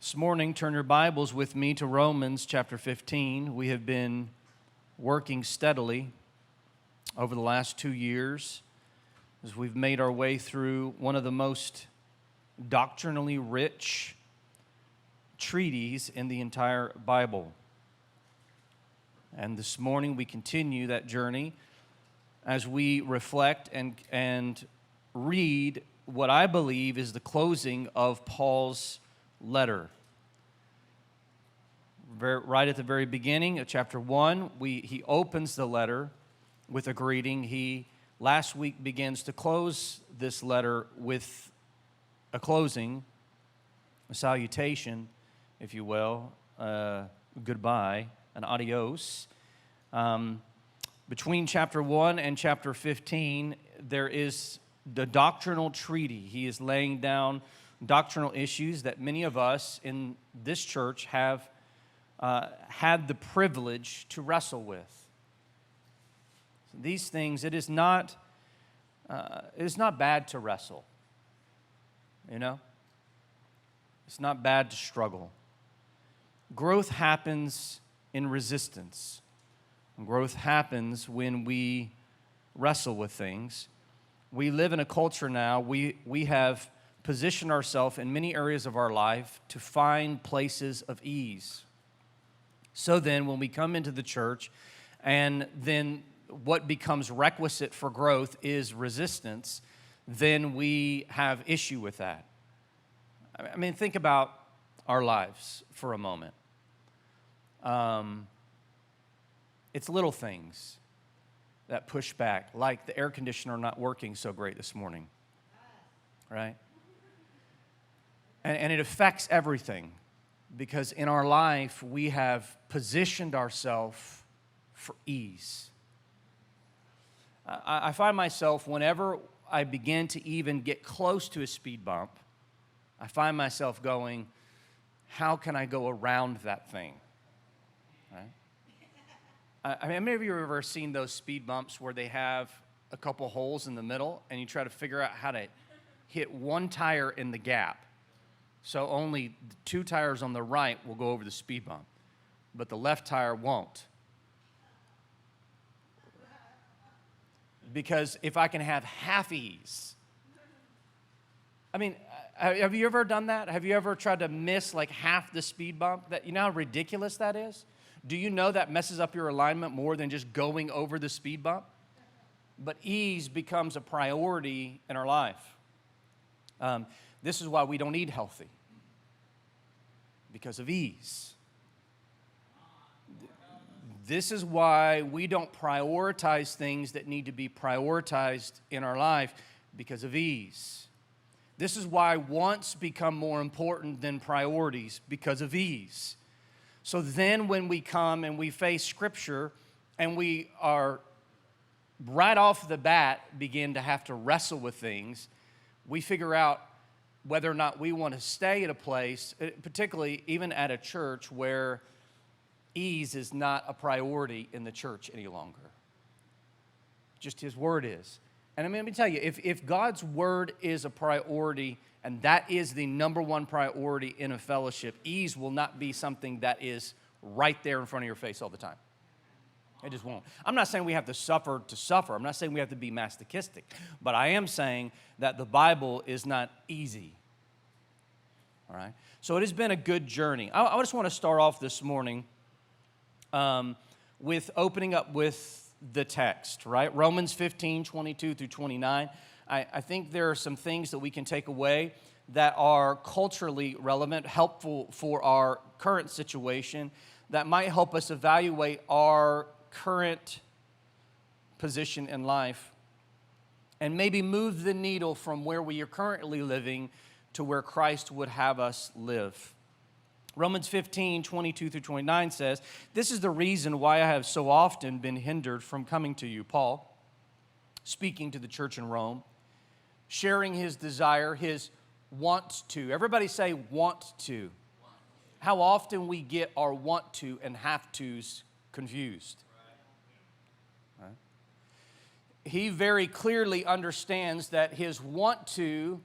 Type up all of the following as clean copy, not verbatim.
This morning, turn your Bibles with me to Romans chapter 15. We have been working steadily over the last 2 years as we've made our way through one of the most doctrinally rich treatises in the entire Bible. And this morning we continue that journey as we reflect and read what I believe is the closing of Paul's letter. Right at the very beginning of chapter 1, he opens the letter with a greeting. He last week begins to close this letter with a closing, a salutation, if you will, goodbye, an adios. Between chapter 1 and chapter 15, there is the doctrinal treaty. He is laying down doctrinal issues that many of us in this church have had the privilege to wrestle with. These things, it is not bad to wrestle. You know? It's not bad to struggle. Growth happens in resistance. Growth happens when we wrestle with things. We live in a culture now, we have positioned ourselves in many areas of our life to find places of ease. So then when we come into the church and then what becomes requisite for growth is resistance, then we have issue with that. I mean, think about our lives for a moment. It's little things that push back, like the air conditioner not working so great this morning, right? And it affects everything because in our life, we have positioned ourselves for ease. I find myself, whenever I begin to even get close to a speed bump, I find myself going, how can I go around that thing? Right? I mean, maybe you've ever seen those speed bumps where they have a couple holes in the middle and you try to figure out how to hit one tire in the gap. So only the 2 tires on the right will go over the speed bump, but the left tire won't. Because if I can have half ease, I mean, have you ever done that? Have you ever tried to miss like half the speed bump? You know how ridiculous that is? Do you know that messes up your alignment more than just going over the speed bump? But ease becomes a priority in our life. This is why we don't eat healthy, because of ease. This is why we don't prioritize things that need to be prioritized in our life, because of ease. This is why wants become more important than priorities, because of ease. So then when we come and we face Scripture and we are right off the bat begin to have to wrestle with things, we figure out whether or not we want to stay at a place, particularly even at a church where ease is not a priority in the church any longer. Just His Word is. And I mean, let me tell you, if God's Word is a priority, and that is the number one priority in a fellowship, ease will not be something that is right there in front of your face all the time. It just won't. I'm not saying we have to suffer. I'm not saying we have to be masochistic. But I am saying that the Bible is not easy. All right? So it has been a good journey. I just want to start off this morning with opening up with the text, right? Romans 15, 22 through 29. I think there are some things that we can take away that are culturally relevant, helpful for our current situation, that might help us evaluate our current position in life and maybe move the needle from where we are currently living to where Christ would have us live. Romans 15, 22 through 29 says, "This is the reason why I have so often been hindered from coming to you," Paul, speaking to the church in Rome, sharing his desire, his want to. Everybody say want to. How often we get our want to and have to's confused. Right? He very clearly understands that his want to,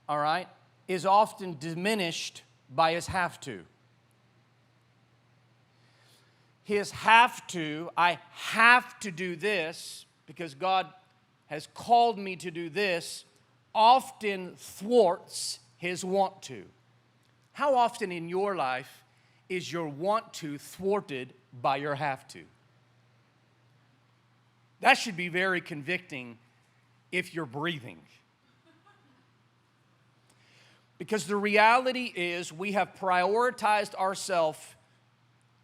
all right, is often diminished by his have to. His have to, I have to do this because God has called me to do this, often thwarts his want to. How often in your life is your want to thwarted by your have to? That should be very convicting if you're breathing. Because the reality is we have prioritized ourselves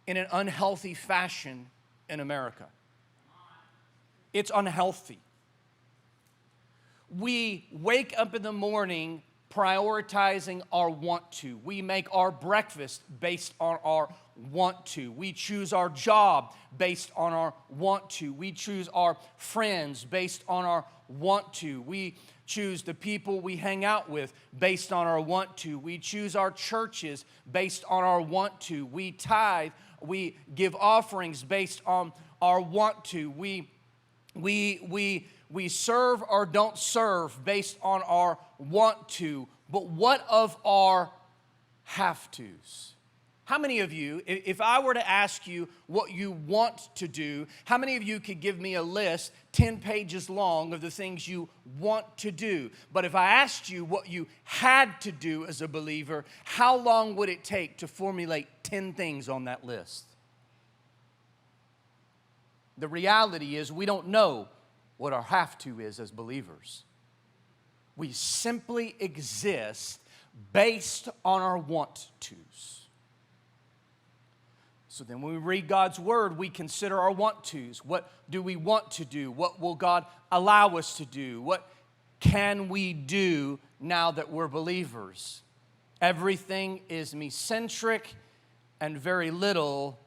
in an unhealthy fashion in America. It's unhealthy. We wake up in the morning prioritizing our want to. We make our breakfast based on our want to. We choose our job based on our want to. We choose our friends based on our want to. We choose the people we hang out with based on our want to. We choose our churches based on our want to. We tithe, we give offerings based on our want to. We serve or don't serve based on our want to. But what of our have tos? How many of you, if I were to ask you what you want to do, how many of you could give me a list 10 pages long of the things you want to do? But if I asked you what you had to do as a believer, how long would it take to formulate 10 things on that list? The reality is we don't know what our have to is as believers. We simply exist based on our want tos. So then when we read God's word, we consider our want tos. What do we want to do? What will God allow us to do? What can we do now that we're believers? Everything is me-centric, and very little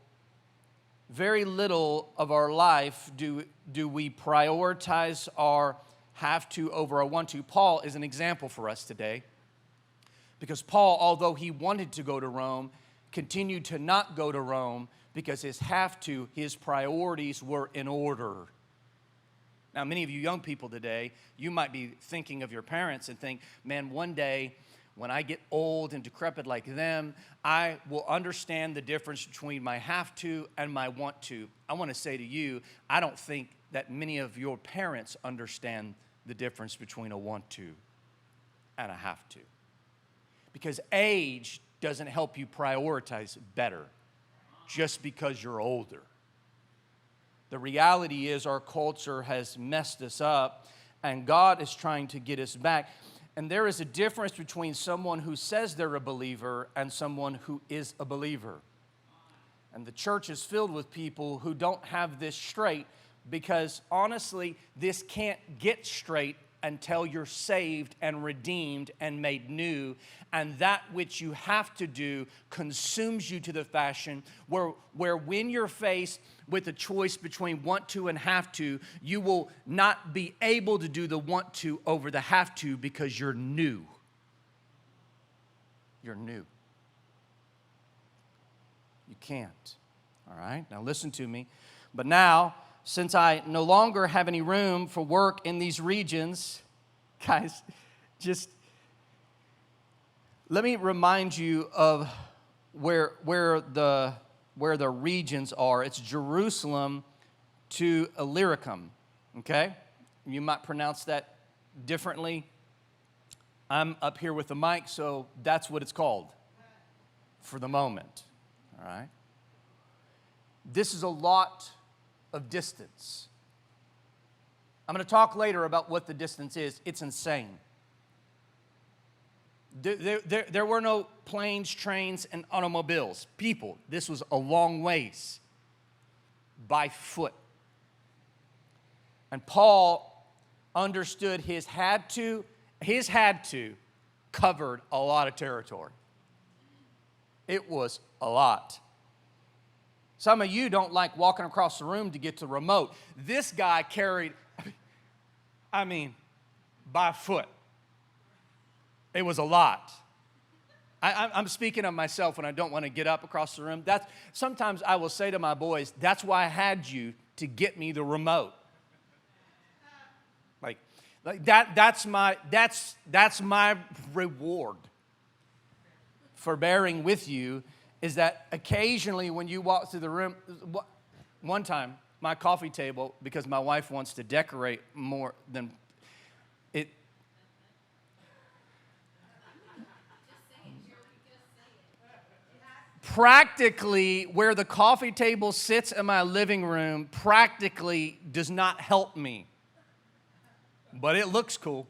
of our life do we prioritize our have to over our want to. Paul is an example for us today, because Paul, although he wanted to go to Rome, continued to not go to Rome because his have to, his priorities were in order. Now, many of you young people today, you might be thinking of your parents and think, man, one day when I get old and decrepit like them, I will understand the difference between my have to and my want to. I want to say to you, I don't think that many of your parents understand the difference between a want to and a have to. Because age doesn't help you prioritize better just because you're older. The reality is our culture has messed us up, and God is trying to get us back. And there is a difference between someone who says they're a believer and someone who is a believer. And the church is filled with people who don't have this straight, because honestly, this can't get straight until you're saved and redeemed and made new, and that which you have to do consumes you to the fashion where when you're faced with a choice between want to and have to, you will not be able to do the want to over the have to because you're new. You're new. You can't. All right? Now listen to me. But now, since I no longer have any room for work in these regions, guys, just let me remind you of where the regions are. It's Jerusalem to Illyricum, okay? You might pronounce that differently. I'm up here with the mic, so that's what it's called for the moment, all right? This is a lot of distance. I'm going to talk later about what the distance is. It's insane. There were no planes, trains, and automobiles. People, this was a long ways by foot. And Paul understood his had to covered a lot of territory. It was a lot. Some of you don't like walking across the room to get to the remote. This guy carried, by foot. It was a lot. I'm speaking of myself when I don't want to get up across the room. Sometimes I will say to my boys, that's why I had you to get me the remote. Like that's my reward for bearing with you is that occasionally when you walk through the room, one time, my coffee table, because my wife wants to decorate more than it. Practically, where the coffee table sits in my living room practically does not help me. But it looks cool.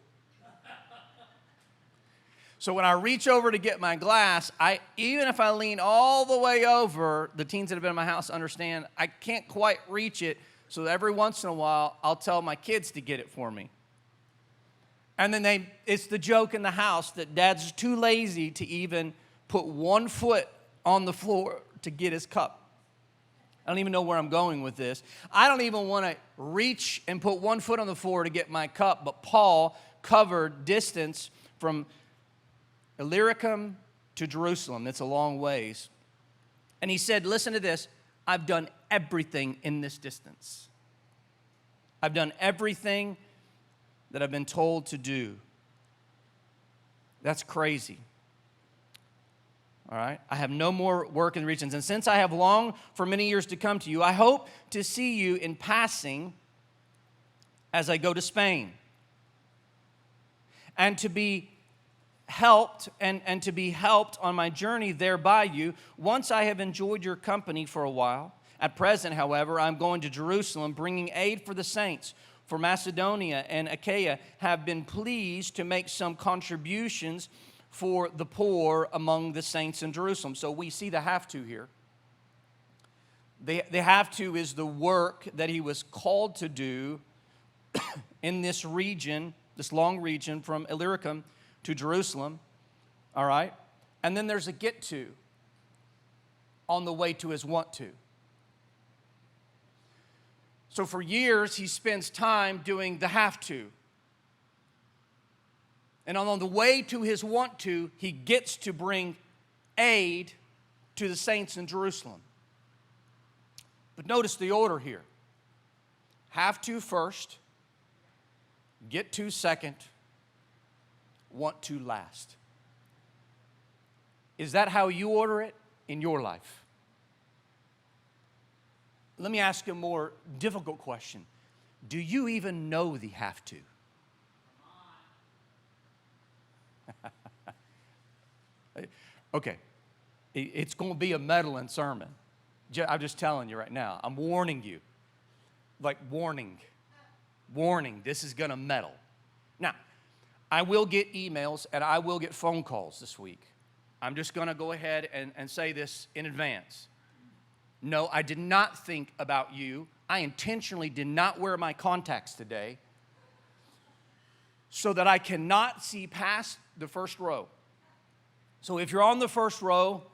So when I reach over to get my glass, even if I lean all the way over, the teens that have been in my house understand I can't quite reach it. So every once in a while, I'll tell my kids to get it for me. And then it's the joke in the house that Dad's too lazy to even put one foot on the floor to get his cup. I don't even know where I'm going with this. I don't even want to reach and put one foot on the floor to get my cup, but Paul covered distance from Illyricum to Jerusalem. It's a long ways. And he said, listen to this, I've done everything in this distance. I've done everything that I've been told to do. That's crazy. All right? I have no more work in the regions. And since I have longed for many years to come to you, I hope to see you in passing as I go to Spain. And to be helped and to be helped on my journey there by you once I have enjoyed your company for a while. At present, however, I'm going to Jerusalem, bringing aid for the saints. For Macedonia and Achaia have been pleased to make some contributions for the poor among the saints in Jerusalem. So we see the have to here. The have to is the work that he was called to do in this region, this long region from Illyricum to Jerusalem, all right? And then there's a get to on the way to his want to. So for years, he spends time doing the have to. And on the way to his want to, he gets to bring aid to the saints in Jerusalem. But notice the order here. Have to first, get to second, want to last. Is that how you order it in your life? Let me ask a more difficult question. Do you even know the have to? Okay, it's going to be a meddling sermon. I'm just telling you right now. I'm warning you. Like warning. This is going to meddle. Now, I will get emails and I will get phone calls this week. I'm just going to go ahead and say this in advance. No, I did not think about you. I intentionally did not wear my contacts today so that I cannot see past the first row. So if you're on the first row,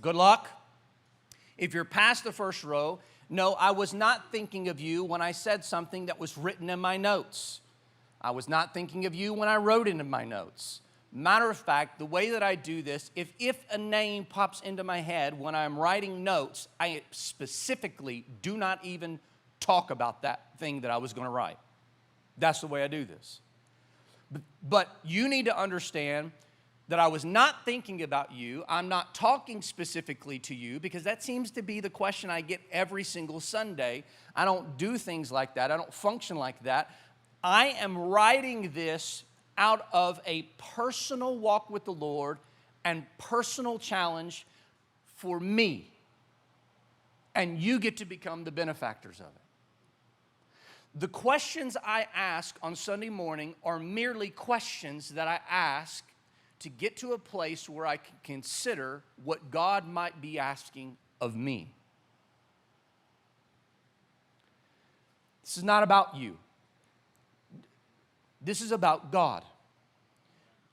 good luck. If you're past the first row, no, I was not thinking of you when I said something that was written in my notes. I was not thinking of you when I wrote it in my notes. Matter of fact, the way that I do this, if a name pops into my head when I'm writing notes, I specifically do not even talk about that thing that I was going to write. That's the way I do this. But you need to understand that I was not thinking about you. I'm not talking specifically to you because that seems to be the question I get every single Sunday. I don't do things like that. I don't function like that. I am writing this out of a personal walk with the Lord and personal challenge for me. And you get to become the benefactors of it. The questions I ask on Sunday morning are merely questions that I ask to get to a place where I can consider what God might be asking of me. This is not about you. This is about God.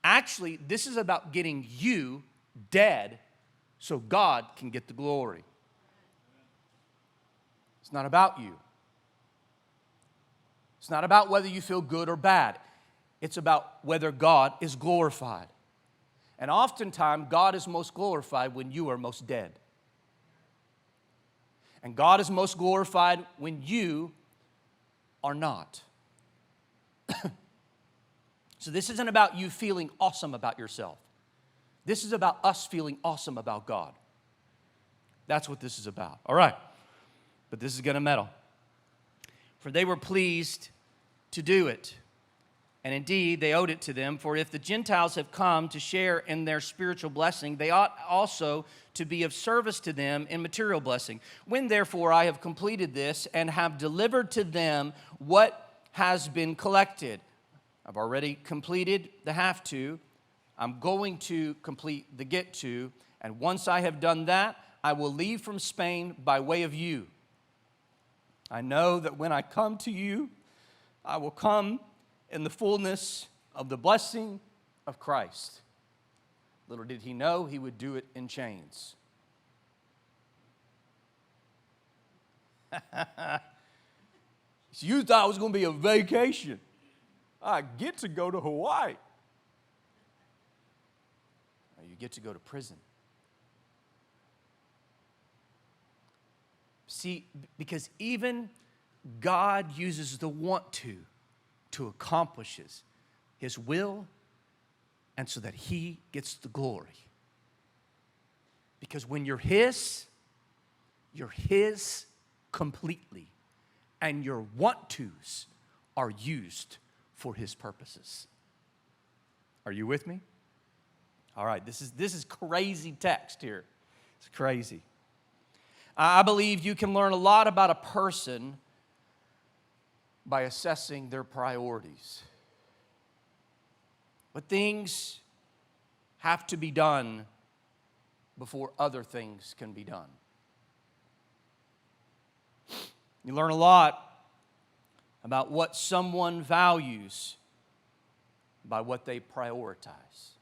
Actually, this is about getting you dead so God can get the glory. It's not about you. It's not about whether you feel good or bad. It's about whether God is glorified. And oftentimes, God is most glorified when you are most dead. And God is most glorified when you are not. So this isn't about you feeling awesome about yourself. This is about us feeling awesome about God. That's what this is about. All right. But this is going to meddle. For they were pleased to do it. And indeed, they owed it to them. For if the Gentiles have come to share in their spiritual blessing, they ought also to be of service to them in material blessing. When therefore I have completed this and have delivered to them what has been collected. I've already completed the have to. I'm going to complete the get to. And once I have done that, I will leave from Spain by way of you. I know that when I come to you, I will come in the fullness of the blessing of Christ. Little did he know he would do it in chains. So you thought it was going to be a vacation. I get to go to Hawaii. Now you get to go to prison. See, because even God uses the want to accomplish his will, and so that he gets the glory. Because when you're his completely, and your want tos are used for his purposes. Are you with me? All right, this is crazy text here. It's crazy. I believe you can learn a lot about a person by assessing their priorities. But things have to be done before other things can be done. You learn a lot about what someone values by what they prioritize.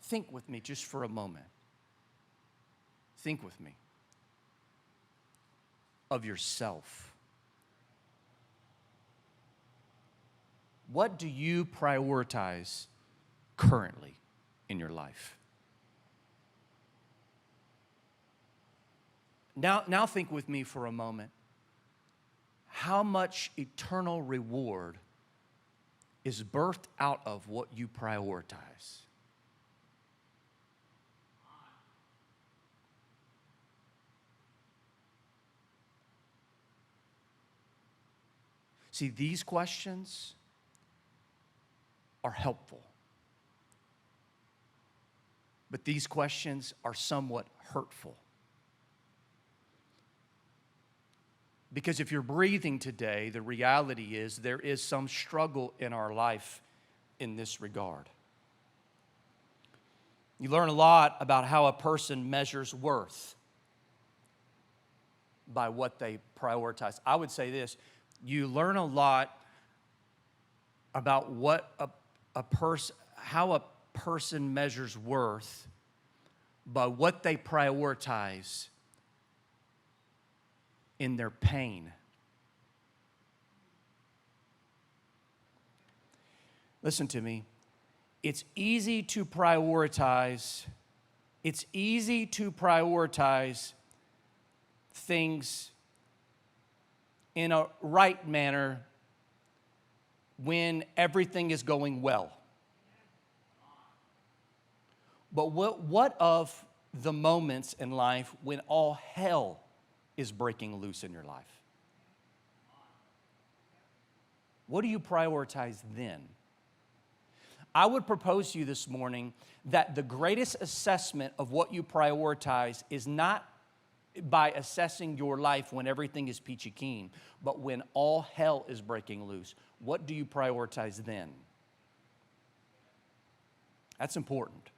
Think with me just for a moment. Think with me of yourself. What do you prioritize currently in your life? Now think with me for a moment. How much eternal reward is birthed out of what you prioritize? See, these questions are helpful. But these questions are somewhat hurtful. Because if you're breathing today, the reality is there is some struggle in our life in this regard. You learn a lot about how a person measures worth by what they prioritize. I would say this, you learn a lot about what how a person measures worth by what they prioritize in their pain. Listen to me. It's easy to prioritize things in a right manner when everything is going well. But what of the moments in life when all hell is breaking loose in your life? What do you prioritize then? I would propose to you this morning that the greatest assessment of what you prioritize is not by assessing your life when everything is peachy keen, but when all hell is breaking loose. What do you prioritize then? That's important.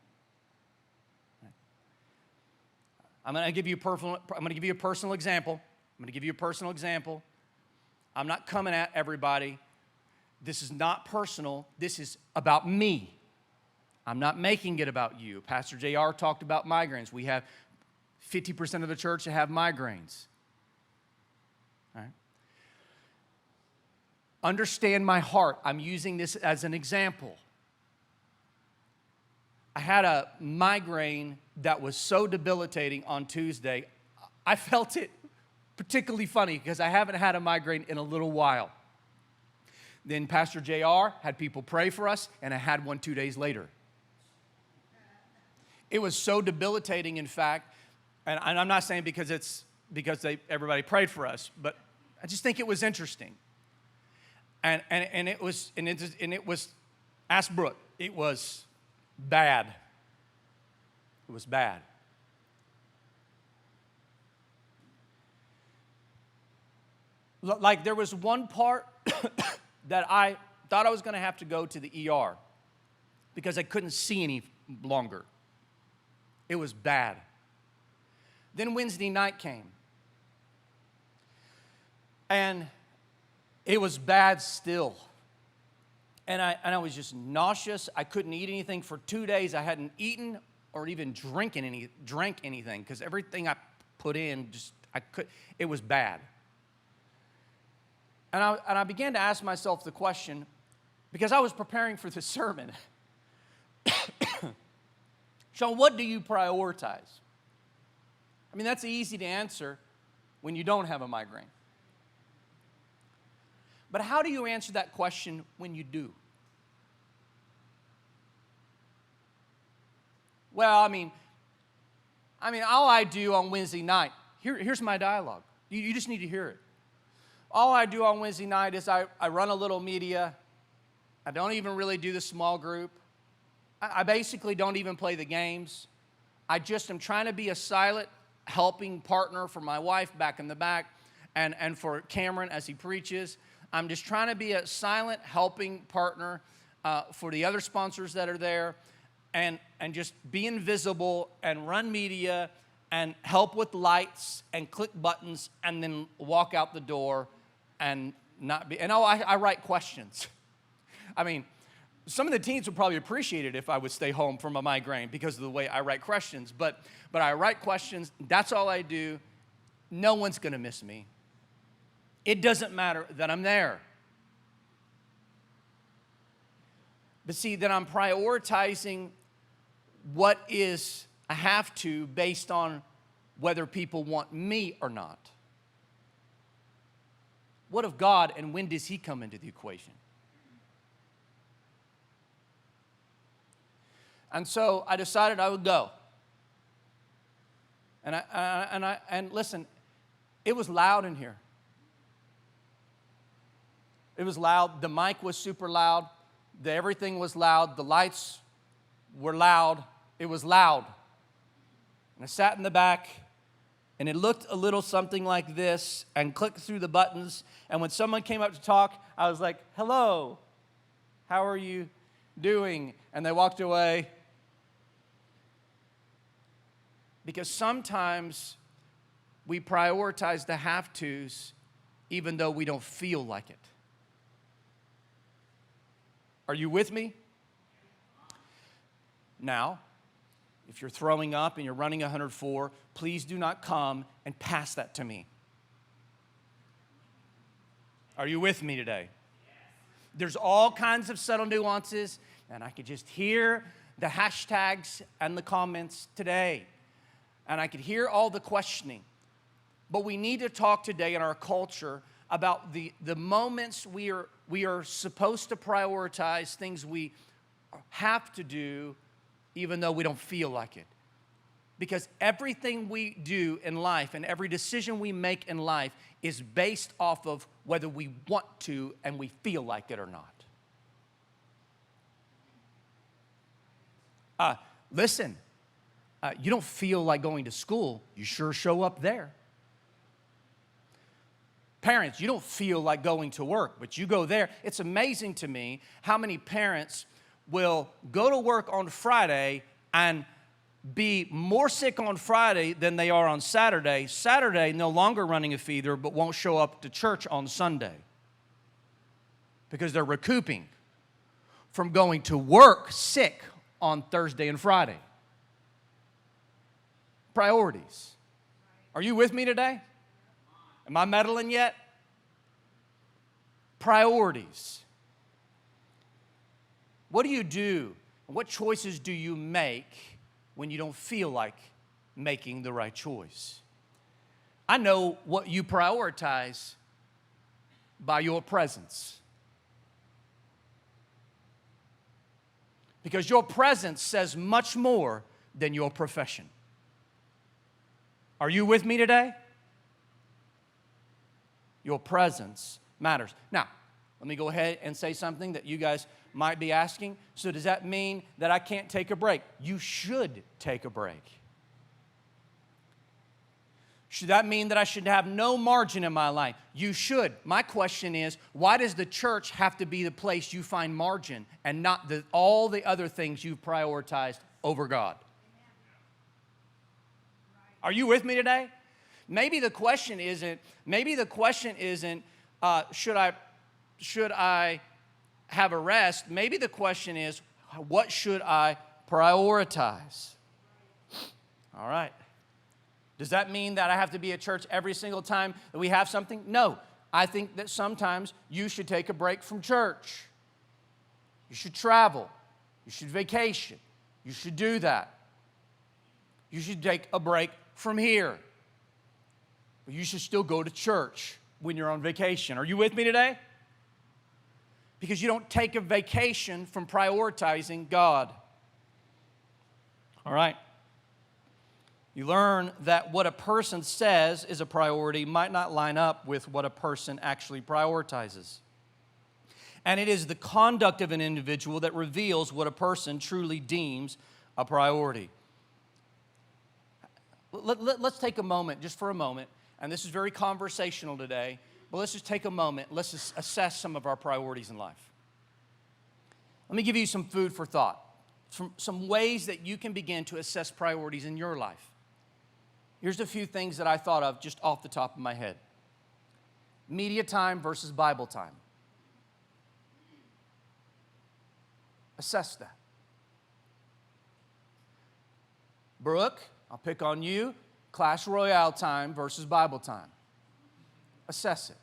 I'm going to give you a personal example. I'm not coming at everybody. This is not personal. This is about me. I'm not making it about you. Pastor JR talked about migraines. We have 50% of the church that have migraines. All right? Understand my heart. I'm using this as an example. I had a migraine that was so debilitating on Tuesday. I felt it particularly funny because I haven't had a migraine in a little while. Then Pastor JR had people pray for us, and I had one 2 days later. It was so debilitating, in fact, and I'm not saying because everybody prayed for us, but I just think it was interesting. And it was, ask Brooke, it was bad. It was bad. Like there was one part that I thought I was going to have to go to the ER because I couldn't see any longer. It was bad. Then Wednesday night came. And it was bad still. And I was just nauseous. I couldn't eat anything for 2 days. I hadn't eaten or even drank anything because everything I put in, it was bad. And I began to ask myself the question, because I was preparing for this sermon. Shawn, what do you prioritize? I mean, that's easy to answer when you don't have a migraine. But how do you answer that question when you do? Well, I mean, all I do on Wednesday night, here's my dialogue. You just need to hear it. All I do on Wednesday night is I run a little media. I don't even really do the small group. I basically don't even play the games. I just am trying to be a silent helping partner for my wife back in the back and for Cameron as he preaches. I'm just trying to be a silent helping partner for the other sponsors that are there and just be invisible and run media and help with lights and click buttons and then walk out the door and not be. And I write questions. I mean, some of the teens would probably appreciate it if I would stay home from a migraine because of the way I write questions. But I write questions. That's all I do. No one's going to miss me. It doesn't matter that I'm there. But see, that I'm prioritizing what is I have to based on whether people want me or not. What of God, and when does He come into the equation? And so I decided I would go. And listen, it was loud in here. It was loud. The mic was super loud. Everything was loud. The lights were loud. It was loud. And I sat in the back, and it looked a little something like this, and clicked through the buttons. And when someone came up to talk, I was like, hello, how are you doing? And they walked away. Because sometimes we prioritize the have-tos even though we don't feel like it. Are you with me? Now, if you're throwing up and you're running 104, please do not come and pass that to me. Are you with me today? There's all kinds of subtle nuances, and I could just hear the hashtags and the comments today. And I could hear all the questioning. But we need to talk today in our culture about the moments we are supposed to prioritize, things we have to do even though we don't feel like it. Because everything we do in life and every decision we make in life is based off of whether we want to and we feel like it or not. Listen. You don't feel like going to school, you sure show up there. Parents, you don't feel like going to work, but you go there. It's amazing to me how many parents will go to work on Friday and be more sick on Friday than they are on Saturday. Saturday, no longer running a feeder, but won't show up to church on Sunday because they're recouping from going to work sick on Thursday and Friday. Priorities. Are you with me today? Am I meddling yet? Priorities. What do you do? What choices do you make when you don't feel like making the right choice? I know what you prioritize by your presence. Because your presence says much more than your profession. Are you with me today? Your presence matters. Now, let me go ahead and say something that you guys might be asking. So does that mean that I can't take a break? You should take a break. Should that mean that I should have no margin in my life? You should. My question is, why does the church have to be the place you find margin and not all the other things you've prioritized over God? Are you with me today? Maybe the question isn't should I have a rest? Maybe the question is, what should I prioritize? All right. Does that mean that I have to be at church every single time that we have something? No. I think that sometimes you should take a break from church. You should travel. You should vacation. You should do that. You should take a break from here. But you should still go to church when you're on vacation. Are you with me today? Because you don't take a vacation from prioritizing God. All right. You learn that what a person says is a priority might not line up with what a person actually prioritizes. And it is the conduct of an individual that reveals what a person truly deems a priority. Let's take a moment, just for a moment, and this is very conversational today, but let's just take a moment. Let's just assess some of our priorities in life. Let me give you some food for thought, some ways that you can begin to assess priorities in your life. Here's a few things that I thought of just off the top of my head. Media time versus Bible time. Assess that. Brooke, I'll pick on you. Clash Royale time versus Bible time. Assess it.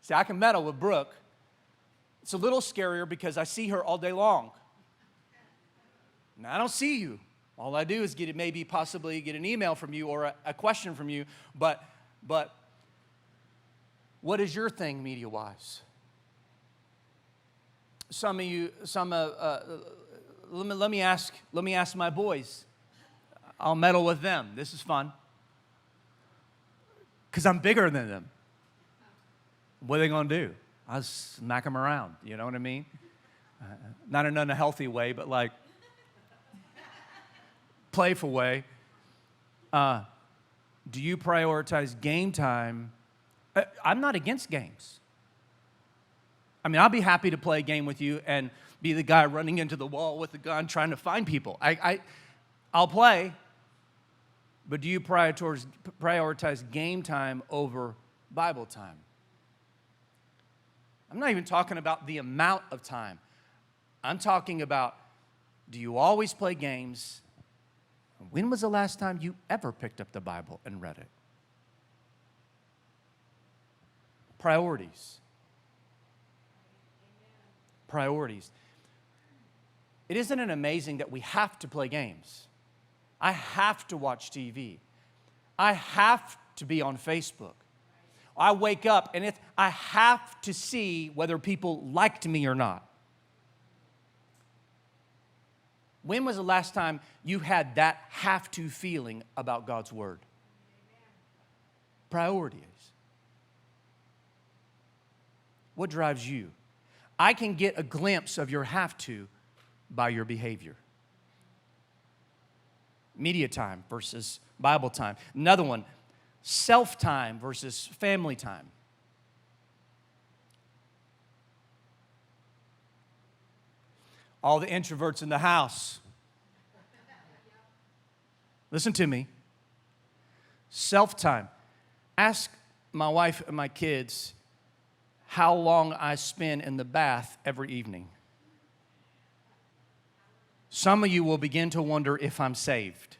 See, I can meddle with Brooke. It's a little scarier because I see her all day long. Now, I don't see you. All I do is possibly get an email from you or a question from you. But what is your thing media-wise? Some of you, let me ask my boys. I'll meddle with them. This is fun. Because I'm bigger than them. What are they going to do? I'll smack them around. You know what I mean? Not in an unhealthy way, but like playful way. Do you prioritize game time? I'm not against games. I mean, I'll be happy to play a game with you and be the guy running into the wall with a gun trying to find people. I'll play, but do you prioritize game time over Bible time? I'm not even talking about the amount of time. I'm talking about, do you always play games? When was the last time you ever picked up the Bible and read it? Priorities. Priorities. Isn't it amazing that we have to play games? I have to watch TV. I have to be on Facebook. I wake up and I have to see whether people liked me or not. When was the last time you had that have to feeling about God's Word? Priorities. What drives you? I can get a glimpse of your have to by your behavior. Media time versus Bible time. Another one, self-time versus family time. All the introverts in the house. Listen to me. Self-time. Ask my wife and my kids how long I spend in the bath every evening. Some of you will begin to wonder if I'm saved.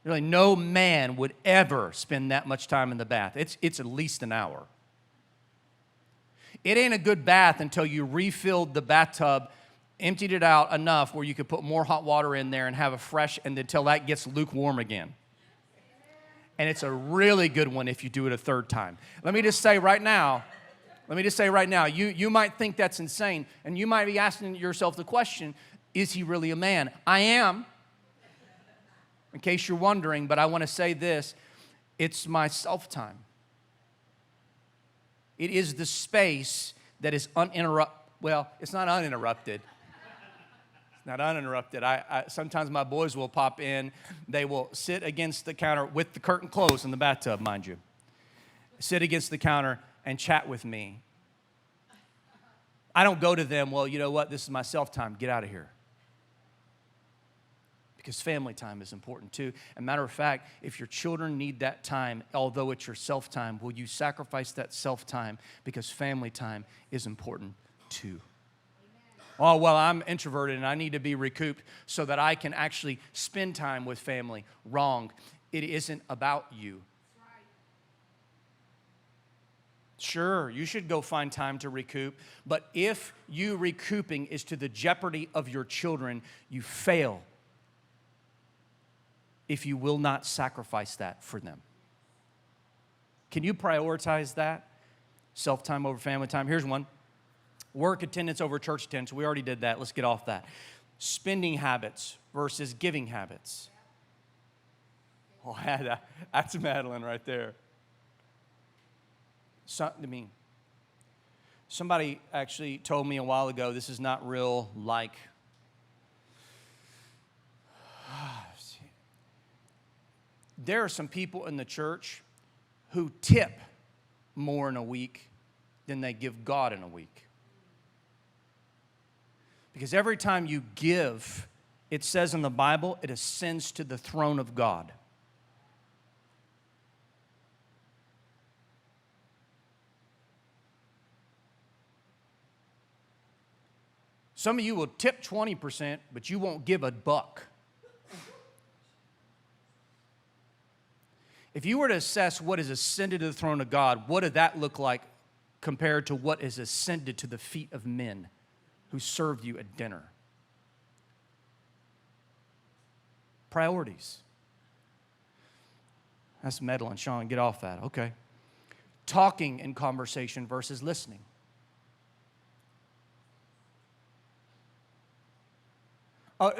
Really, no man would ever spend that much time in the bath. It's at least an hour. It ain't a good bath until you refilled the bathtub, emptied it out enough where you could put more hot water in there and have a fresh, and until that gets lukewarm again. And it's a really good one if you do it a third time. Let me just say right now, Let me just say right now, you might think that's insane, and you might be asking yourself the question, is he really a man? I am, in case you're wondering, but I want to say this, it's my self-time. It is the space that is uninterrupted. Well, it's not uninterrupted. It's not uninterrupted. Sometimes my boys will pop in. They will sit against the counter with the curtain closed in the bathtub, mind you. Sit against the counter and chat with me. I don't go to them, well, you know what? This is my self-time. Get out of here. Because family time is important too. As a matter of fact, if your children need that time, although it's your self-time, will you sacrifice that self-time because family time is important too? Oh, well, I'm introverted and I need to be recouped so that I can actually spend time with family. Wrong. It isn't about you. Sure, you should go find time to recoup, but if you recouping is to the jeopardy of your children, you fail if you will not sacrifice that for them. Can you prioritize that? Self-time over family time. Here's one. Work attendance over church attendance. We already did that. Let's get off that. Spending habits versus giving habits. Oh, that's meddling right there. Somebody actually told me a while ago, this is not real like, there are some people in the church who tip more in a week than they give God in a week. Because every time you give, it says in the Bible, it ascends to the throne of God. Some of you will tip 20%, but you won't give $1. If you were to assess what is ascended to the throne of God, what did that look like compared to what is ascended to the feet of men who served you at dinner? Priorities. That's meddling. Shawn, get off that. Okay. Talking in conversation versus listening.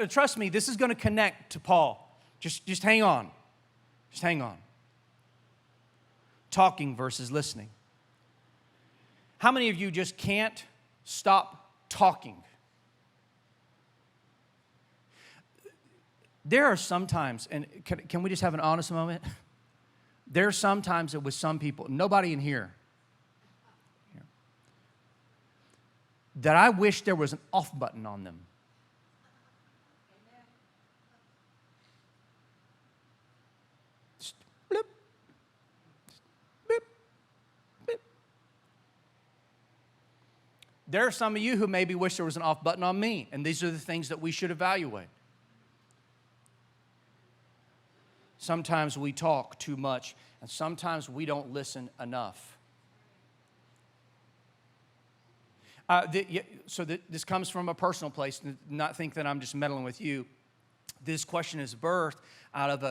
Trust me, this is going to connect to Paul. Just hang on. Just hang on. Talking versus listening. How many of you just can't stop talking? There are some times, and can we just have an honest moment? There are some times that with some people, nobody in here, that I wish there was an off button on them. There are some of you who maybe wish there was an off button on me, and these are the things that we should evaluate. Sometimes we talk too much, and sometimes we don't listen enough. This comes from a personal place, not think that I'm just meddling with you. This question is birthed out of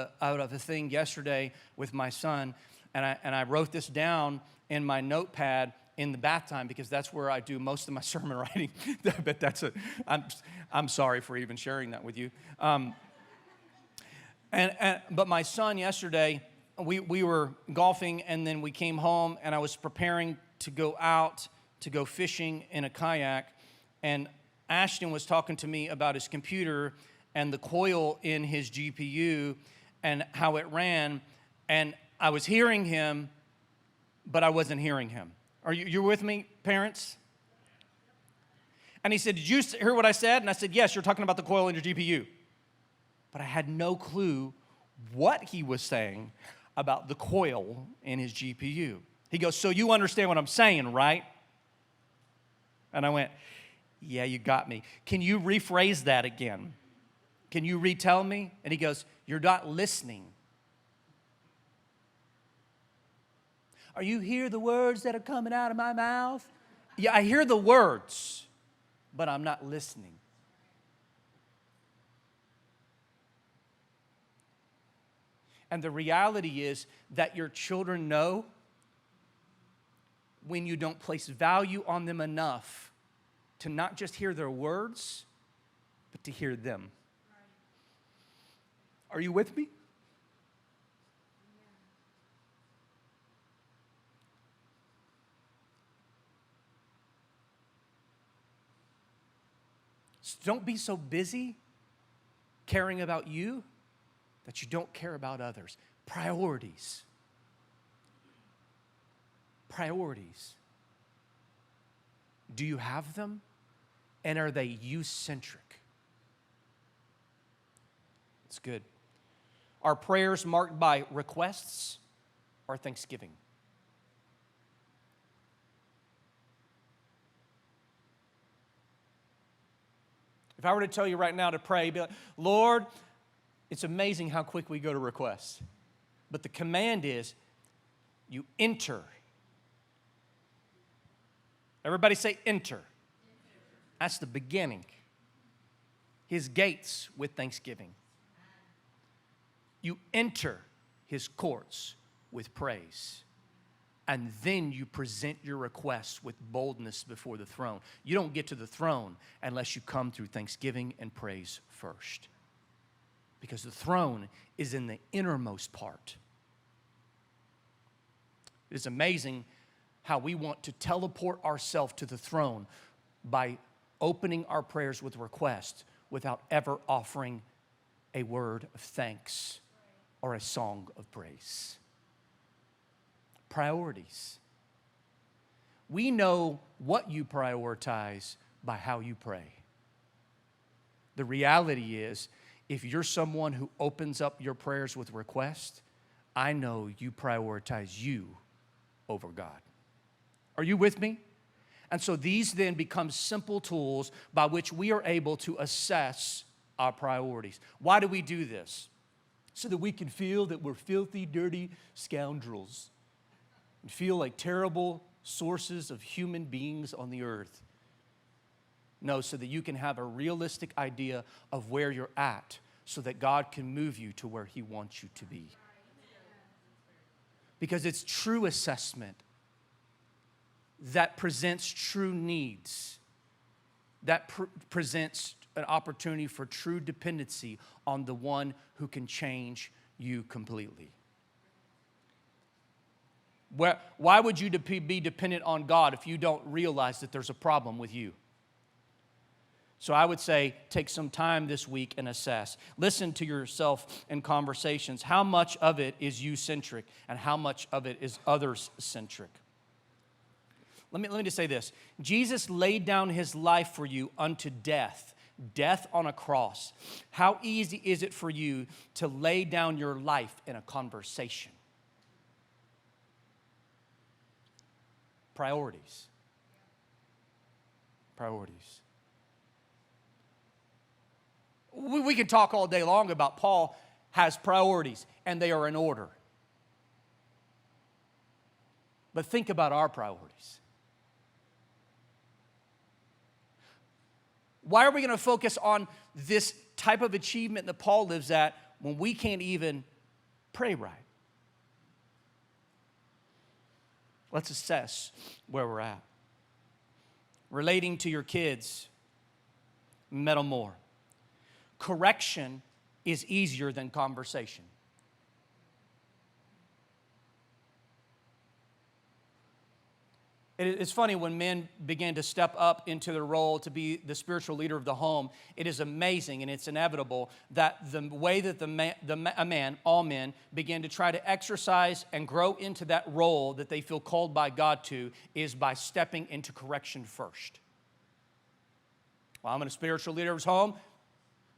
a thing yesterday with my son, and I wrote this down in my notepad in the bath time because that's where I do most of my sermon writing. But I'm sorry for even sharing that with you. But my son yesterday, we were golfing and then we came home and I was preparing to go out to go fishing in a kayak, and Ashton was talking to me about his computer and the coil in his GPU and how it ran, and I was hearing him, but I wasn't hearing him. You're with me, parents? And he said, did you hear what I said? And I said, yes, you're talking about the coil in your GPU. But I had no clue what he was saying about the coil in his GPU. He goes, so you understand what I'm saying, right? And I went, yeah, you got me. Can you rephrase that again? Can you retell me? And he goes, you're not listening. Are you hear the words that are coming out of my mouth? Yeah, I hear the words, but I'm not listening. And the reality is that your children know when you don't place value on them enough to not just hear their words, but to hear them. Are you with me? So don't be so busy caring about you that you don't care about others. Priorities. Priorities. Do you have them? And are they you-centric? It's good. Are prayers marked by requests or thanksgiving? If I were to tell you right now to pray, be like, Lord, it's amazing how quick we go to requests. But the command is, you enter. Everybody say enter. That's the beginning. His gates with thanksgiving. You enter his courts with praise. And then you present your requests with boldness before the throne. You don't get to the throne unless you come through thanksgiving and praise first. Because the throne is in the innermost part. It is amazing how we want to teleport ourselves to the throne by opening our prayers with requests without ever offering a word of thanks or a song of praise. Priorities. We know what you prioritize by how you pray. The reality is, if you're someone who opens up your prayers with requests, I know you prioritize you over God. Are you with me? And so these then become simple tools by which we are able to assess our priorities. Why do we do this? So that we can feel that we're filthy, dirty scoundrels and feel like terrible sources of human beings on the earth. No, so that you can have a realistic idea of where you're at so that God can move you to where he wants you to be. Because it's true assessment that presents true needs, that presents an opportunity for true dependency on the one who can change you completely. Why would you be dependent on God if you don't realize that there's a problem with you? So I would say take some time this week and assess. Listen to yourself in conversations. How much of it is you-centric and how much of it is others-centric? Let me just say this. Jesus laid down his life for you unto death on a cross. How easy is it for you to lay down your life in a conversation? Priorities. Priorities. We can talk all day long about Paul has priorities, and they are in order. But think about our priorities. Why are we going to focus on this type of achievement that Paul lives at when we can't even pray right? Let's assess where we're at. Relating to your kids, meddle more. Correction is easier than conversation. It's funny when men begin to step up into their role to be the spiritual leader of the home. It is amazing and it's inevitable that the way that all men, begin to try to exercise and grow into that role that they feel called by God to is by stepping into correction first. Well, I'm a spiritual leader of his home.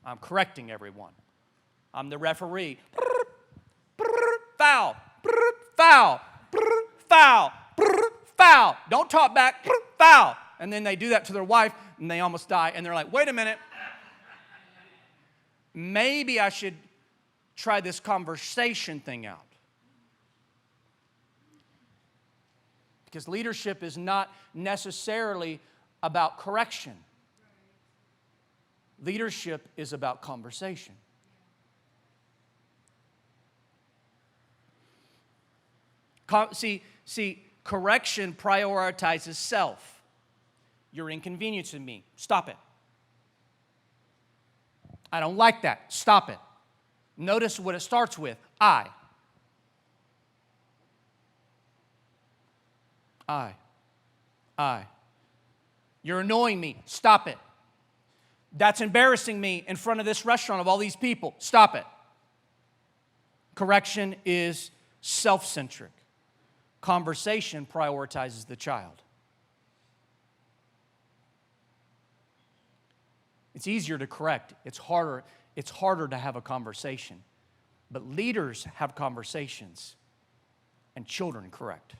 I'm correcting everyone. I'm the referee. Foul, foul, foul. Foul. Don't talk back. Foul. And then they do that to their wife and they almost die. And they're like, wait a minute. Maybe I should try this conversation thing out. Because leadership is not necessarily about correction. Leadership is about conversation. See, Correction prioritizes self. You're inconveniencing me. Stop it. I don't like that. Stop it. Notice what it starts with. I. You're annoying me. Stop it. That's embarrassing me in front of this restaurant of all these people. Stop it. Correction is self-centric. Conversation prioritizes the child. It's easier to correct. It's harder to have a conversation. But leaders have conversations, and children correct.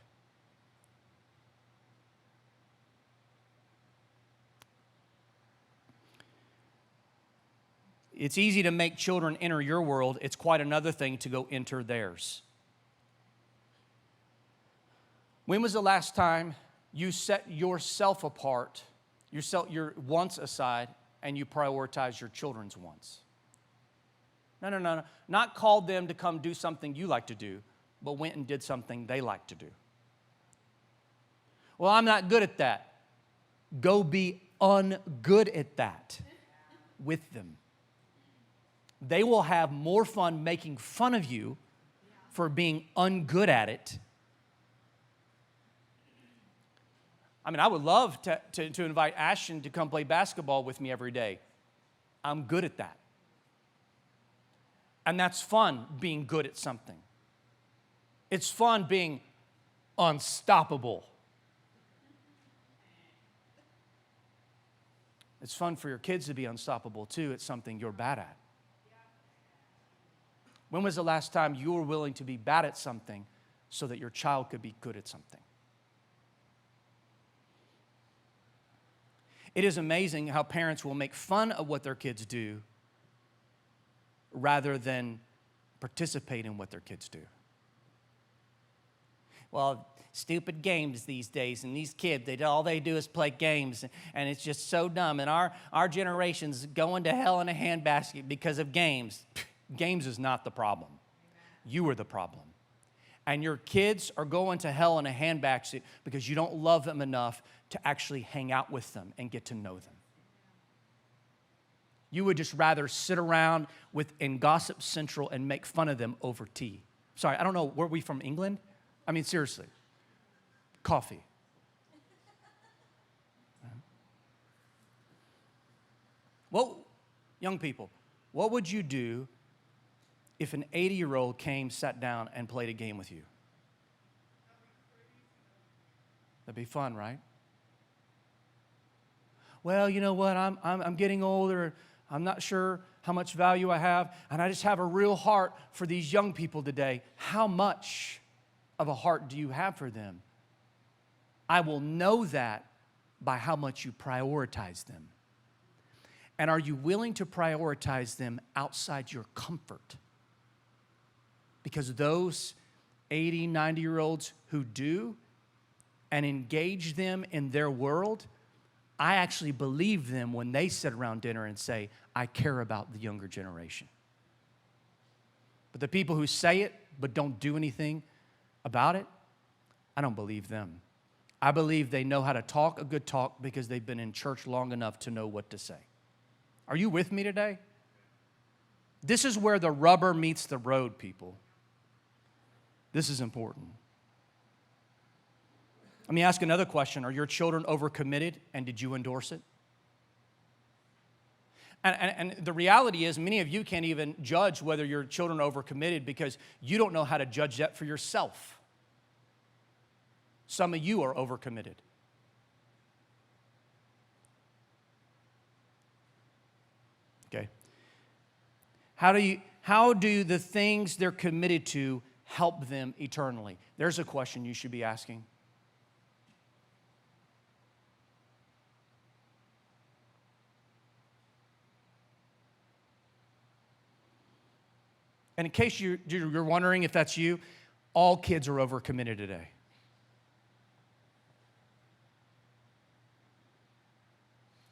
It's easy to make children enter your world. It's quite another thing to go enter theirs. When was the last time you set yourself apart, your wants aside, and you prioritized your children's wants? No. Not called them to come do something you like to do, but went and did something they like to do. Well, I'm not good at that. Go be ungood at that with them. They will have more fun making fun of you for being ungood at it. I mean, I would love to invite Ashton to come play basketball with me every day. I'm good at that. And that's fun, being good at something. It's fun being unstoppable. It's fun for your kids to be unstoppable too. It's something you're bad at. When was the last time you were willing to be bad at something so that your child could be good at something? It is amazing how parents will make fun of what their kids do rather than participate in what their kids do. Well, stupid games these days, and these kids, all they do is play games, and it's just so dumb. And our generation's going to hell in a handbasket because of games. Games is not the problem. You are the problem. And your kids are going to hell in a handbasket because you don't love them enough to actually hang out with them and get to know them. You would just rather sit around in Gossip Central and make fun of them over tea. Sorry, I don't know, were we from England? I mean, seriously. Coffee. Well, young people, what would you do if an 80-year-old came, sat down, and played a game with you? That'd be fun, right? Well, you know what? I'm getting older. I'm not sure how much value I have, and I just have a real heart for these young people today. How much of a heart do you have for them? I will know that by how much you prioritize them. And are you willing to prioritize them outside your comfort? Because those 80, 90-year-olds who do and engage them in their world, I actually believe them when they sit around dinner and say, I care about the younger generation. But the people who say it but don't do anything about it, I don't believe them. I believe they know how to talk a good talk because they've been in church long enough to know what to say. Are you with me today? This is where the rubber meets the road, people. This is important. Let me ask another question. Are your children overcommitted, and did you endorse it? And the reality is, many of you can't even judge whether your children are overcommitted because you don't know how to judge that for yourself. Some of you are overcommitted. Okay. How do the things they're committed to help them eternally? There's a question you should be asking. And in case you're wondering if that's you, all kids are overcommitted today.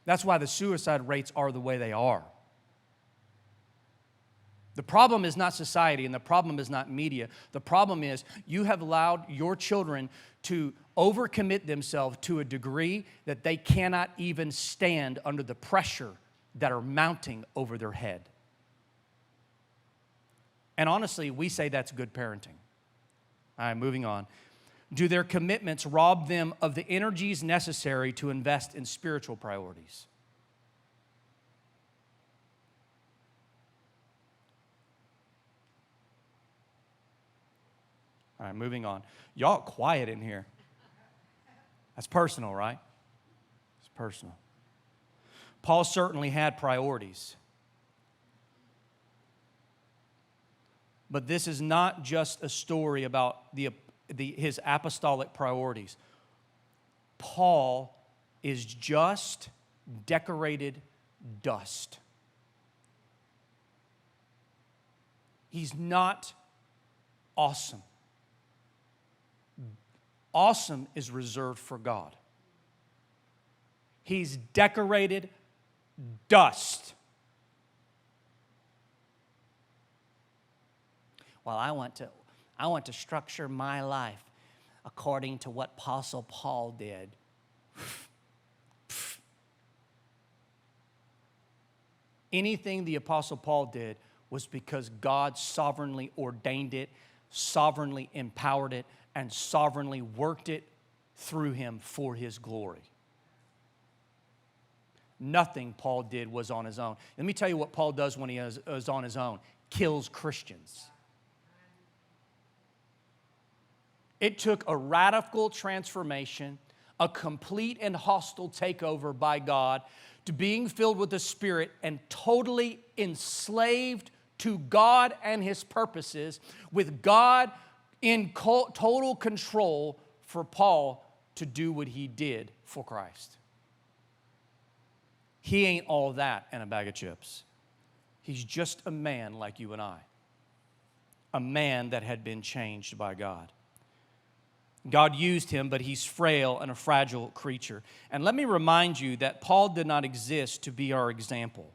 That's why the suicide rates are the way they are. The problem is not society, and the problem is not media. The problem is you have allowed your children to overcommit themselves to a degree that they cannot even stand under the pressure that are mounting over their head. And honestly, we say that's good parenting. All right, moving on. Do their commitments rob them of the energies necessary to invest in spiritual priorities? All right, moving on. Y'all quiet in here. That's personal, right? It's personal. Paul certainly had priorities. But this is not just a story about his apostolic priorities. Paul is just decorated dust. He's not awesome. Awesome is reserved for God. He's decorated dust. Well, I want to structure my life according to what Apostle Paul did. Anything the Apostle Paul did was because God sovereignly ordained it, sovereignly empowered it, and sovereignly worked it through him for his glory. Nothing Paul did was on his own. Let me tell you what Paul does when he is on his own. Kills Christians. It took a radical transformation, a complete and hostile takeover by God, to being filled with the Spirit and totally enslaved to God and His purposes, with God in total control, for Paul to do what he did for Christ. He ain't all that and a bag of chips. He's just a man like you and I. A man that had been changed by God. God used him, but he's frail and a fragile creature. And let me remind you that Paul did not exist to be our example.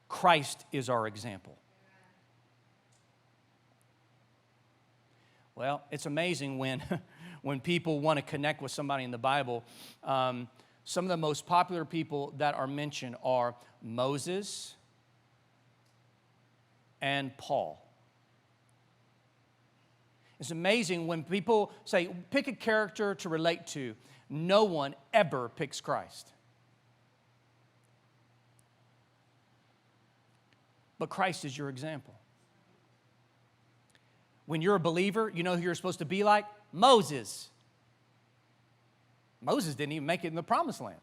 Christ is our example. Well, it's amazing when people want to connect with somebody in the Bible. Some of the most popular people that are mentioned are Moses and Paul. It's amazing when people say, pick a character to relate to. No one ever picks Christ. But Christ is your example. When you're a believer, you know who you're supposed to be like? Moses. Moses didn't even make it in the promised land.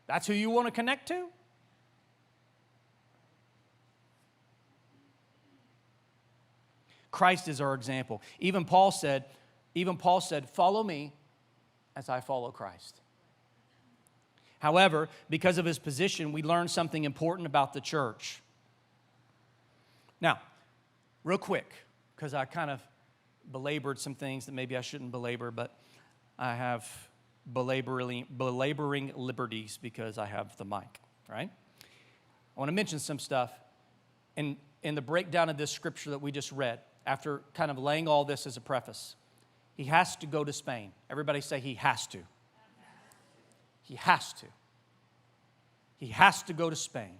That's who you want to connect to? Christ is our example. Even Paul said, follow me as I follow Christ. However, because of his position, we learn something important about the church. Now, real quick, because I kind of belabored some things that maybe I shouldn't belabor, but I have belaboring liberties because I have the mic, right? I want to mention some stuff in the breakdown of this scripture that we just read. After kind of laying all this as a preface, he has to go to Spain. Everybody say he has to. He has to. He has to go to Spain.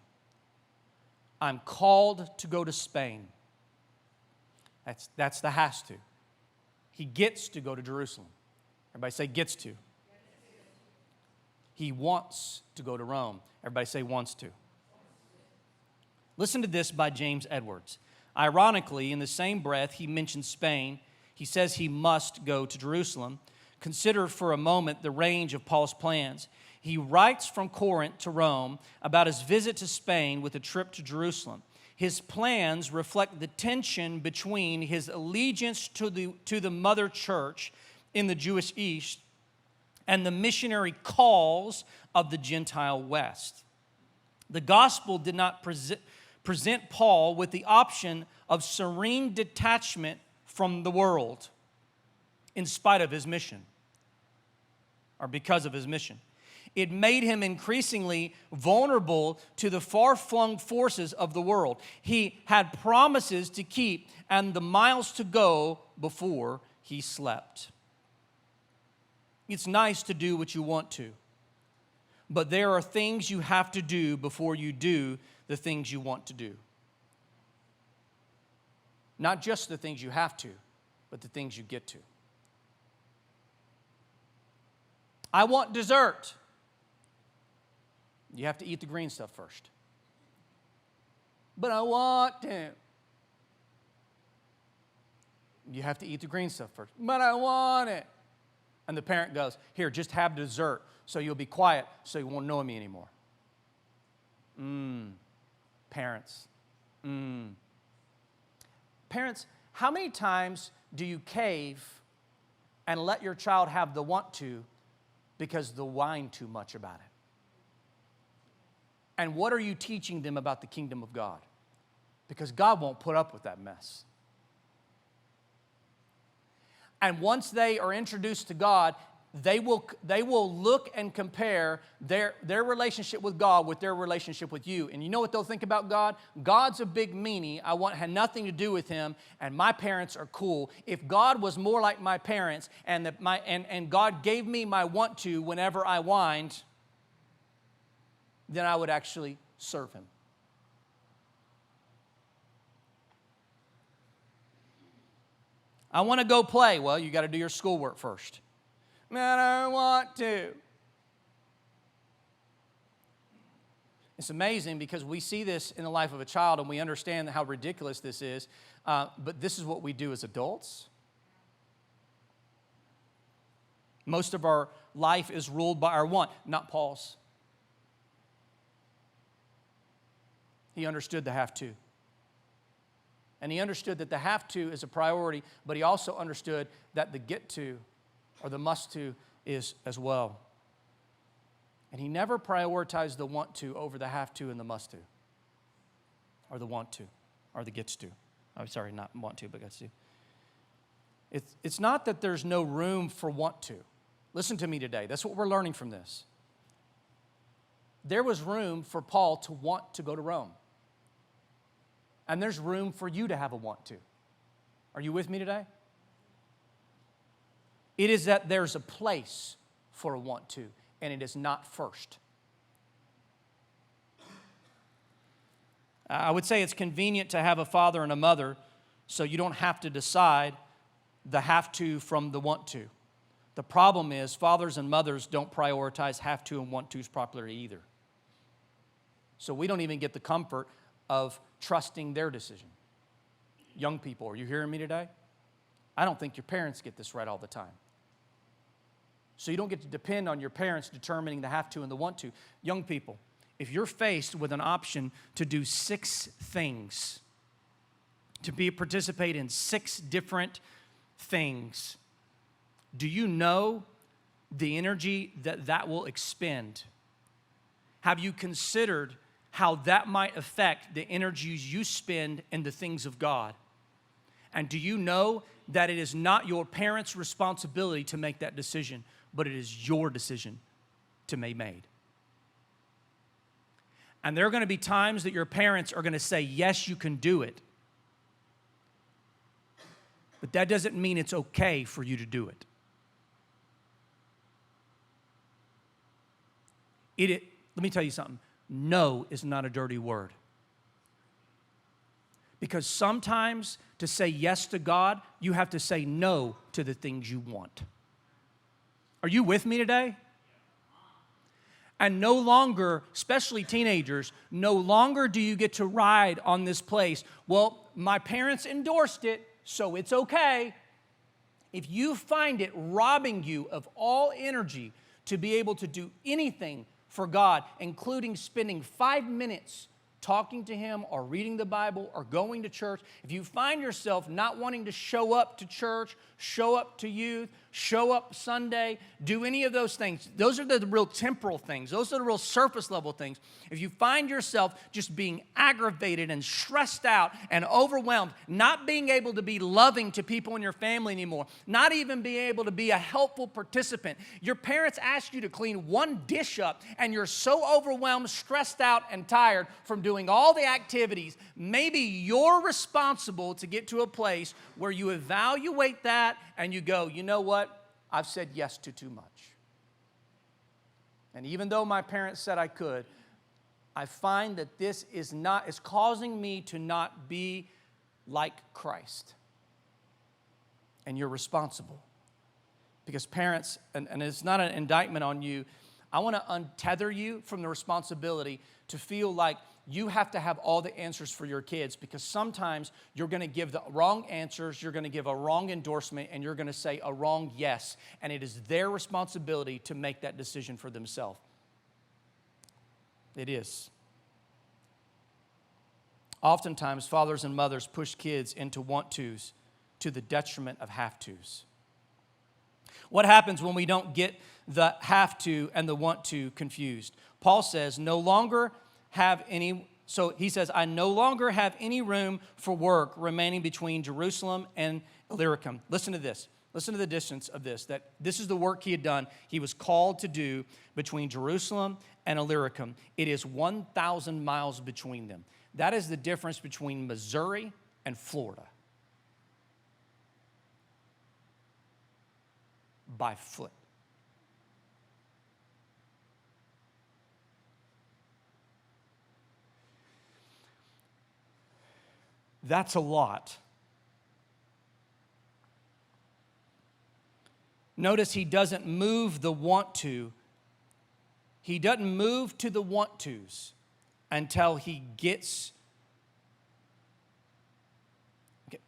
I'm called to go to Spain. That's the has to. He gets to go to Jerusalem. Everybody say gets to. He wants to go to Rome. Everybody say wants to. Listen to this by James Edwards. Ironically, in the same breath he mentions Spain, he says he must go to Jerusalem. Consider for a moment the range of Paul's plans. He writes from Corinth to Rome about his visit to Spain with a trip to Jerusalem. His plans reflect the tension between his allegiance to the mother church in the Jewish East and the missionary calls of the Gentile West. The gospel did not present Paul with the option of serene detachment from the world in spite of his mission, or because of his mission. It made him increasingly vulnerable to the far-flung forces of the world. He had promises to keep and the miles to go before he slept. It's nice to do what you want to, but there are things you have to do before you do the things you want to do. Not just the things you have to, but the things you get to. I want dessert. You have to eat the green stuff first. But I want to. You have to eat the green stuff first. But I want it. And the parent goes, here, just have dessert so you'll be quiet so you won't know me anymore. Parents. Parents, how many times do you cave and let your child have the want to because they whine too much about it? And what are you teaching them about the kingdom of God? Because God won't put up with that mess. And once they are introduced to God, they will look and compare their relationship with God with their relationship with you. And you know what they'll think about God? God's a big meanie. Had nothing to do with him, and my parents are cool. If God was more like my parents and God gave me my want to whenever I whined, then I would actually serve him. I want to go play. Well, you got to do your schoolwork first. Man, I want to. It's amazing because we see this in the life of a child and we understand how ridiculous this is, but this is what we do as adults. Most of our life is ruled by our want, not Paul's. He understood the have to. And he understood that the have to is a priority, but he also understood that the get to or the must to is as well. And he never prioritized the want to over the have to and the must to. Or the want to, or the gets to. I'm sorry, not want to, but gets to. It's not that there's no room for want to. Listen to me today. That's what we're learning from this. There was room for Paul to want to go to Rome. And there's room for you to have a want to. Are you with me today? It is that there's a place for a want to, and it is not first. I would say it's convenient to have a father and a mother so you don't have to decide the have to from the want to. The problem is fathers and mothers don't prioritize have to and want to's properly either. So we don't even get the comfort of trusting their decision. Young people, are you hearing me today? I don't think your parents get this right all the time. So you don't get to depend on your parents determining the have to and the want to. Young people, if you're faced with an option to do 6 things, to participate in 6 different things, do you know the energy that will expend? Have you considered how that might affect the energies you spend in the things of God? And do you know that it is not your parents' responsibility to make that decision, but it is your decision to be made? And there are going to be times that your parents are going to say, yes, you can do it. But that doesn't mean it's okay for you to do it. Let me tell you something. No is not a dirty word. Because sometimes to say yes to God, you have to say no to the things you want. Are you with me today? And no longer, especially teenagers, no longer do you get to ride on this place. Well, my parents endorsed it, so it's okay. If you find it robbing you of all energy to be able to do anything for God, including spending 5 minutes talking to Him or reading the Bible or going to church, if you find yourself not wanting to show up to church, show up to youth, show up Sunday, do any of those things. Those are the real temporal things. Those are the real surface level things. If you find yourself just being aggravated and stressed out and overwhelmed, not being able to be loving to people in your family anymore, not even being able to be a helpful participant, your parents ask you to clean one dish up and you're so overwhelmed, stressed out, and tired from doing all the activities, maybe you're responsible to get to a place where you evaluate that and you go, you know what? I've said yes to too much. And even though my parents said I could, I find that this is causing me to not be like Christ. And you're responsible. Because parents, and it's not an indictment on you, I want to untether you from the responsibility to feel like you have to have all the answers for your kids, because sometimes you're going to give the wrong answers, you're going to give a wrong endorsement, and you're going to say a wrong yes, and it is their responsibility to make that decision for themselves. It is. Oftentimes, fathers and mothers push kids into want-tos to the detriment of have-tos. What happens when we don't get the have-to and the want-to confused? Paul says, he says, I no longer have any room for work remaining between Jerusalem and Illyricum. Listen to this. Listen to the distance of this, that this is the work he had done. He was called to do between Jerusalem and Illyricum. It is 1,000 miles between them. That is the difference between Missouri and Florida. By foot. That's a lot. Notice he doesn't move the want to. He doesn't move to the want tos until he gets. Okay.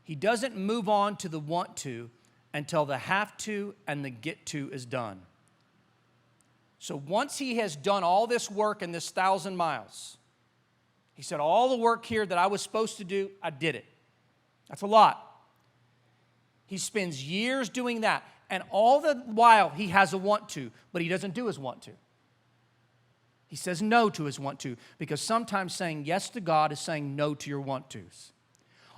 He doesn't move on to the want to until the have to and the get to is done. So once he has done all this work in this 1,000 miles, he said, all the work here that I was supposed to do, I did it. That's a lot. He spends years doing that. And all the while, he has a want to, but he doesn't do his want to. He says no to his want to, because sometimes saying yes to God is saying no to your want tos.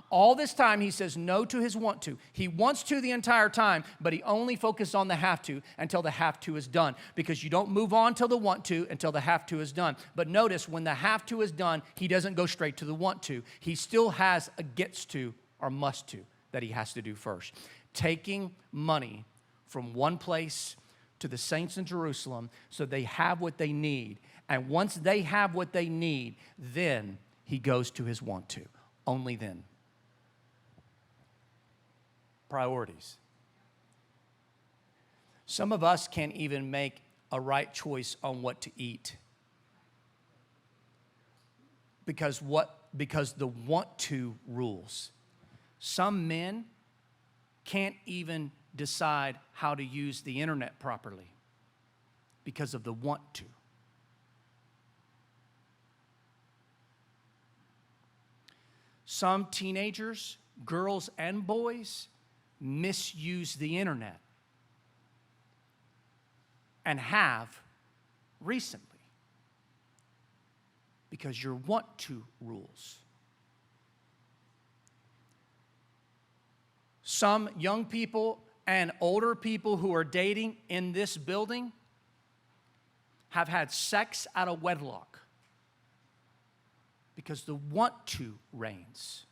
All this time, he says no to his want to. He wants to the entire time, but he only focuses on the have to until the have to is done, because you don't move on till the want to until the have to is done. But notice, when the have to is done, he doesn't go straight to the want to. He still has a gets to or must to that he has to do first. Taking money from one place to the saints in Jerusalem so they have what they need. And once they have what they need, then he goes to his want to. Only then. Priorities. Some of us can't even make a right choice on what to eat. Because the want to rules. Some men can't even decide how to use the internet properly because of the want to. Some teenagers, girls and boys, misuse the internet and have recently because your want to rules. Some young people and older people who are dating in this building have had sex out of wedlock because the want to reigns.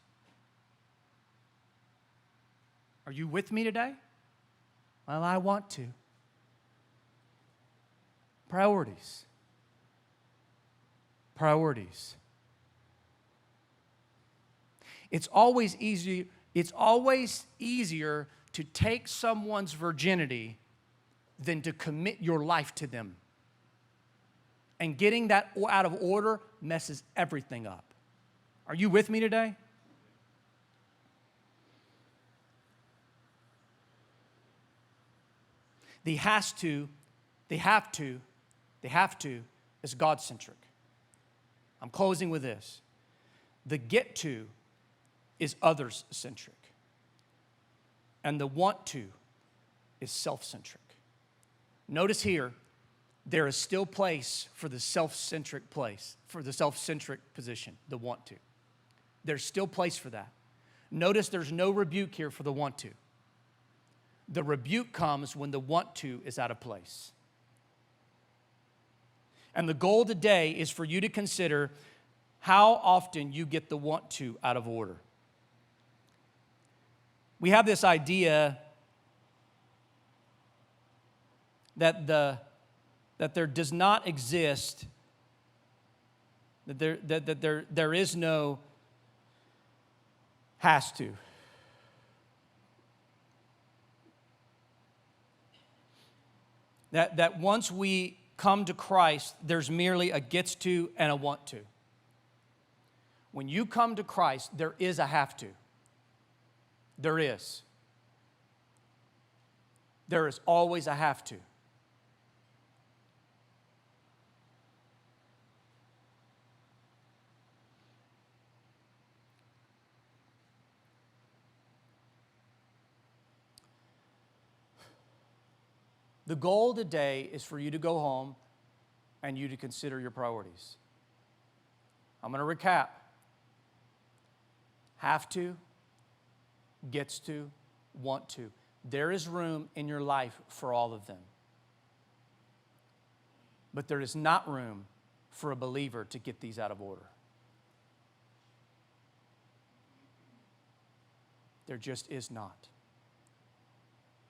Are you with me today? Well, I want to. Priorities. Priorities. It's always easier to take someone's virginity than to commit your life to them. And getting that out of order messes everything up. Are you with me today? The have to is God-centric. I'm closing with this. The get to is others-centric. And the want to is self-centric. Notice here, there is still place for the self-centric place, for the self-centric position, the want to. There's still place for that. Notice there's no rebuke here for the want to. The rebuke comes when the want to is out of place. And the goal today is for you to consider how often you get the want to out of order. We have this idea that there does not exist, that there is no has to. That once we come to Christ, there's merely a gets to and a want to. When you come to Christ, there is a have to. There is. There is always a have to. The goal today is for you to go home and you to consider your priorities. I'm going to recap. Have to, gets to, want to. There is room in your life for all of them. But there is not room for a believer to get these out of order. There just is not.